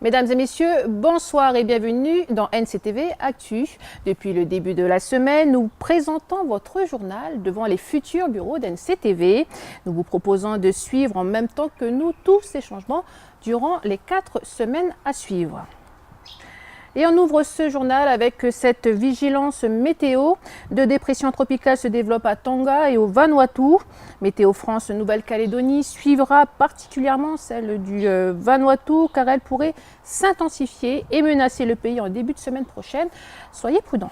Mesdames et messieurs, bonsoir et bienvenue dans NCTV Actu. Depuis le début de la semaine, nous présentons votre journal devant les futurs bureaux d'NCTV. Nous vous proposons de suivre en même temps que nous tous ces changements durant les 4 semaines à suivre. Et on ouvre ce journal avec cette vigilance météo. Deux dépressions tropicales se développent à Tonga et au Vanuatu. Météo France Nouvelle-Calédonie suivra particulièrement celle du Vanuatu car elle pourrait s'intensifier et menacer le pays en début de semaine prochaine. Soyez prudents.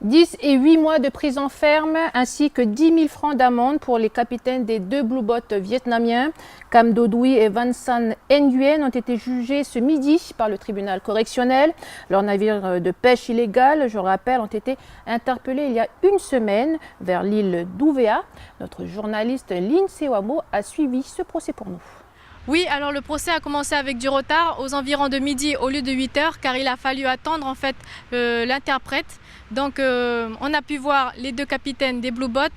10 et 8 mois de prison ferme ainsi que 10 000 francs d'amende pour les capitaines des deux Blue Boats vietnamiens. Cam Do Duy et Van San Nguyen ont été jugés ce midi par le tribunal correctionnel. Leurs navires de pêche illégale, je le rappelle, ont été interpellés il y a une semaine vers l'île d'Uvea. Notre journaliste Lynn Sewamo a suivi ce procès pour nous. Oui, alors le procès a commencé avec du retard, aux environs de midi au lieu de 8 heures, car il a fallu attendre en fait l'interprète. Donc on a pu voir les deux capitaines des Blue Boats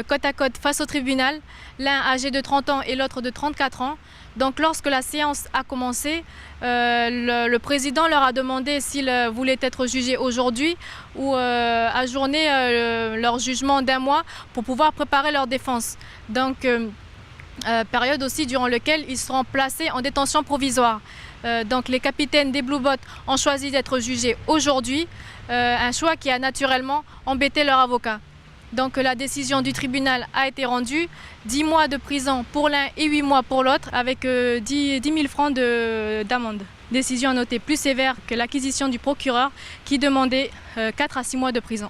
côte à côte face au tribunal, l'un âgé de 30 ans et l'autre de 34 ans. Donc lorsque la séance a commencé, le président leur a demandé s'ils voulaient être jugés aujourd'hui ou ajourner leur jugement d'1 mois pour pouvoir préparer leur défense. Donc période aussi durant laquelle ils seront placés en détention provisoire. Donc les capitaines des Blue Boats ont choisi d'être jugés aujourd'hui, un choix qui a naturellement embêté leur avocat. Donc la décision du tribunal a été rendue, 10 mois de prison pour l'un et 8 mois pour l'autre, avec 10 000 francs d'amende. Décision notée plus sévère que l'acquisition du procureur qui demandait 4 à 6 mois de prison.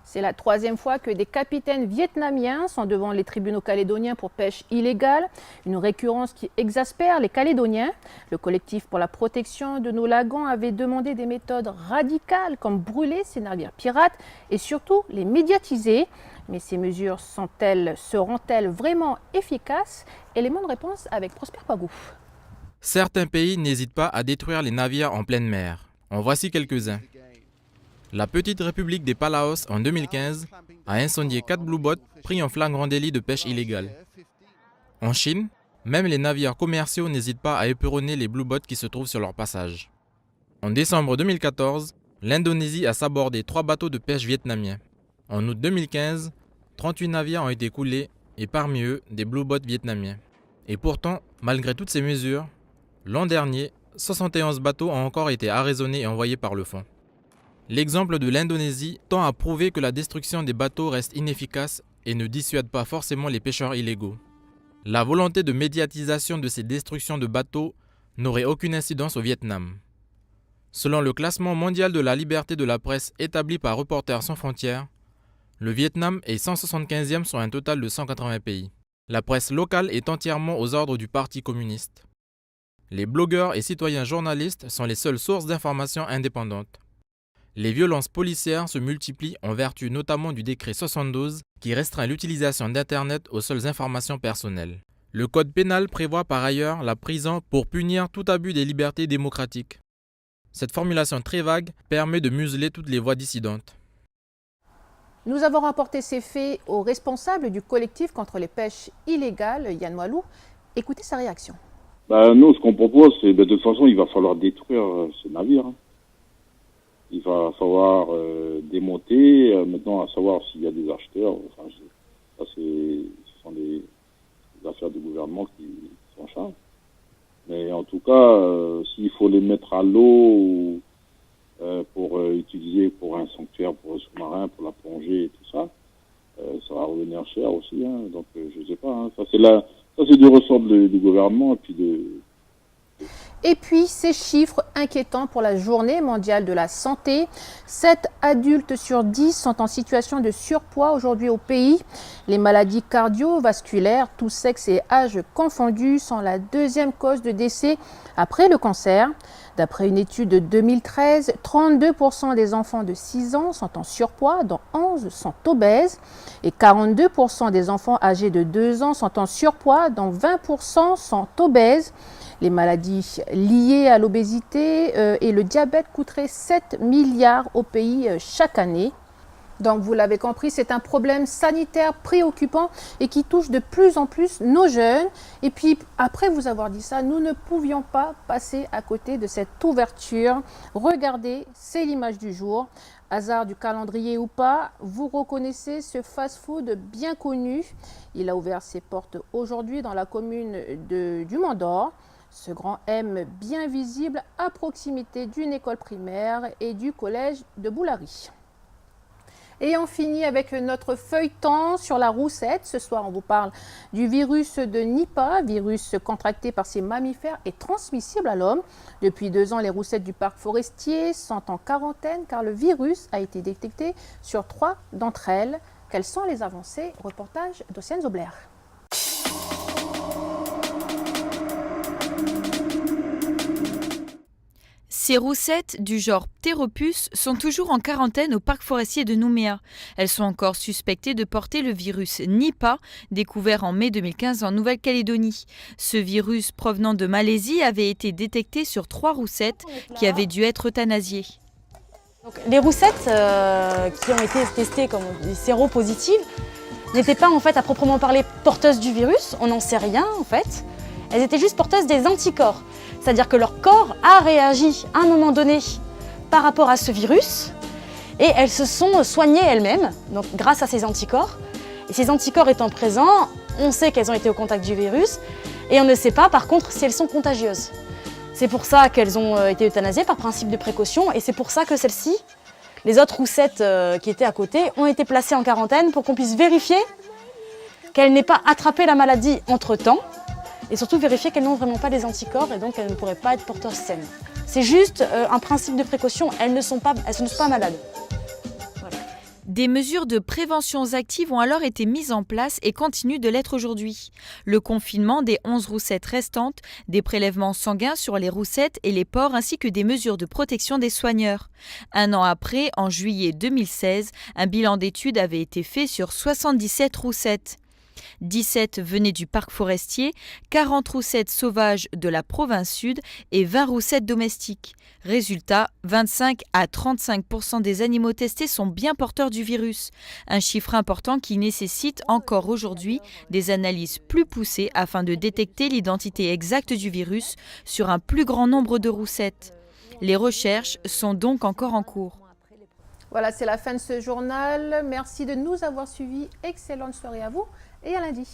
C'est la 3e fois que des capitaines vietnamiens sont devant les tribunaux calédoniens pour pêche illégale, une récurrence qui exaspère les Calédoniens. Le collectif pour la protection de nos lagons avait demandé des méthodes radicales comme brûler ces navires pirates et surtout les médiatiser. Mais ces mesures seront-elles vraiment efficaces? Élément de réponse avec Prosper Pagou. Certains pays n'hésitent pas à détruire les navires en pleine mer. En voici quelques-uns. La petite République des Palaos, en 2015, a incendié 4 Blue Boats pris en flagrant délit de pêche illégale. En Chine, même les navires commerciaux n'hésitent pas à éperonner les Blue Boats qui se trouvent sur leur passage. En décembre 2014, l'Indonésie a sabordé 3 bateaux de pêche vietnamiens. En août 2015, 38 navires ont été coulés et parmi eux, des Blue Boats vietnamiens. Et pourtant, malgré toutes ces mesures, l'an dernier, 71 bateaux ont encore été arraisonnés et envoyés par le fond. L'exemple de l'Indonésie tend à prouver que la destruction des bateaux reste inefficace et ne dissuade pas forcément les pêcheurs illégaux. La volonté de médiatisation de ces destructions de bateaux n'aurait aucune incidence au Vietnam. Selon le classement mondial de la liberté de la presse établi par Reporters sans frontières, le Vietnam est 175e sur un total de 180 pays. La presse locale est entièrement aux ordres du Parti communiste. Les blogueurs et citoyens journalistes sont les seules sources d'informations indépendantes. Les violences policières se multiplient en vertu notamment du décret 72 qui restreint l'utilisation d'Internet aux seules informations personnelles. Le code pénal prévoit par ailleurs la prison pour punir tout abus des libertés démocratiques. Cette formulation très vague permet de museler toutes les voix dissidentes. Nous avons rapporté ces faits au responsable du collectif contre les pêches illégales, Yann Moalou. Écoutez sa réaction. Nous, ce qu'on propose, c'est de toute façon, il va falloir détruire ces navires. Il va falloir démonter, maintenant à savoir s'il y a des acheteurs, enfin, ça ce sont des affaires du gouvernement qui s'en chargent. Mais en tout cas, s'il faut les mettre à l'eau pour utiliser pour un sanctuaire, pour un sous-marin, pour la plongée et tout ça, ça va revenir cher aussi. Donc je sais pas, ça c'est du ressort du gouvernement et puis Et puis, ces chiffres inquiétants pour la journée mondiale de la santé. 7 adultes sur 10 sont en situation de surpoids aujourd'hui au pays. Les maladies cardiovasculaires, tous sexes et âges confondus, sont la 2e cause de décès après le cancer. D'après une étude de 2013, 32% des enfants de 6 ans sont en surpoids, dont 11 sont obèses. Et 42% des enfants âgés de 2 ans sont en surpoids, dont 20% sont obèses. Les maladies liées à l'obésité et le diabète coûteraient 7 milliards au pays chaque année. Donc vous l'avez compris, c'est un problème sanitaire préoccupant et qui touche de plus en plus nos jeunes. Et puis après vous avoir dit ça, nous ne pouvions pas passer à côté de cette ouverture. Regardez, c'est l'image du jour. Hasard du calendrier ou pas, vous reconnaissez ce fast-food bien connu. Il a ouvert ses portes aujourd'hui dans la commune du Mont-d'Or. Ce grand M bien visible à proximité d'une école primaire et du collège de Boulary. Et on finit avec notre feuilleton sur la roussette. Ce soir, on vous parle du virus de Nipah, virus contracté par ces mammifères et transmissible à l'homme. Depuis 2 ans, les roussettes du parc forestier sont en quarantaine car le virus a été détecté sur 3 d'entre elles. Quelles sont les avancées? Reportage d'Océane Zobler. Ces roussettes du genre Pteropus sont toujours en quarantaine au parc forestier de Nouméa. Elles sont encore suspectées de porter le virus Nipah, découvert en mai 2015 en Nouvelle-Calédonie. Ce virus provenant de Malaisie avait été détecté sur 3 roussettes qui avaient dû être euthanasiées. Donc, les roussettes qui ont été testées comme des séropositives n'étaient pas en fait à proprement parler porteuses du virus, on n'en sait rien en fait. Elles étaient juste porteuses des anticorps. C'est-à-dire que leur corps a réagi à un moment donné par rapport à ce virus et elles se sont soignées elles-mêmes, donc grâce à ces anticorps. Et ces anticorps étant présents, on sait qu'elles ont été au contact du virus et on ne sait pas par contre si elles sont contagieuses. C'est pour ça qu'elles ont été euthanasiées par principe de précaution et c'est pour ça que celles-ci, les autres roussettes qui étaient à côté, ont été placées en quarantaine pour qu'on puisse vérifier qu'elles n'aient pas attrapé la maladie entre-temps. Et surtout vérifier qu'elles n'ont vraiment pas des anticorps et donc elles ne pourraient pas être porteuses saines. C'est juste un principe de précaution, elles ne sont pas malades. Voilà. Des mesures de prévention actives ont alors été mises en place et continuent de l'être aujourd'hui. Le confinement des 11 roussettes restantes, des prélèvements sanguins sur les roussettes et les porcs ainsi que des mesures de protection des soigneurs. 1 an après, en juillet 2016, un bilan d'études avait été fait sur 77 roussettes. 17 venaient du parc forestier, 40 roussettes sauvages de la province sud et 20 roussettes domestiques. Résultat, 25 à 35% des animaux testés sont bien porteurs du virus. Un chiffre important qui nécessite encore aujourd'hui des analyses plus poussées afin de détecter l'identité exacte du virus sur un plus grand nombre de roussettes. Les recherches sont donc encore en cours. Voilà, c'est la fin de ce journal. Merci de nous avoir suivis. Excellente soirée à vous et à lundi.